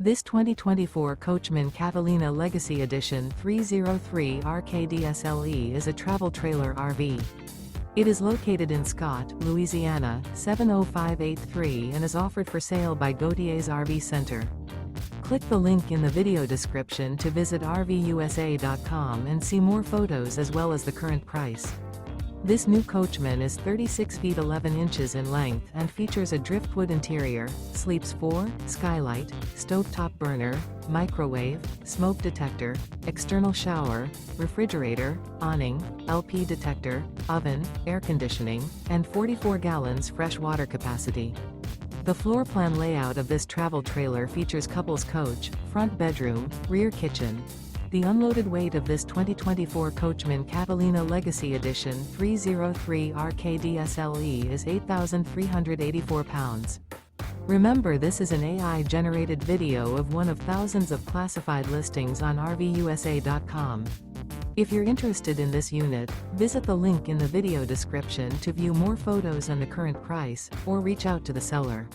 This 2024 Coachmen Catalina Legacy Edition 303 RKDSLE is a travel trailer RV. It is located in Scott, Louisiana, 70583 and is offered for sale by Gauthiers RV Center. Click the link in the video description to visit RVUSA.com and see more photos as well as the current price. This new Coachmen is 36 feet 11 inches in length and features a driftwood interior, sleeps 4, skylight, stovetop burner, microwave, smoke detector, external shower, refrigerator, awning, LP detector, oven, air conditioning, and 44 gallons fresh water capacity. The floor plan layout of this travel trailer features couples coach, front bedroom, rear kitchen. The unloaded weight of this 2024 Coachmen Catalina Legacy Edition 303 RKDSLE is 8,384 pounds. Remember, this is an AI-generated video of one of thousands of classified listings on RVUSA.com. If you're interested in this unit, visit the link in the video description to view more photos and the current price, or reach out to the seller.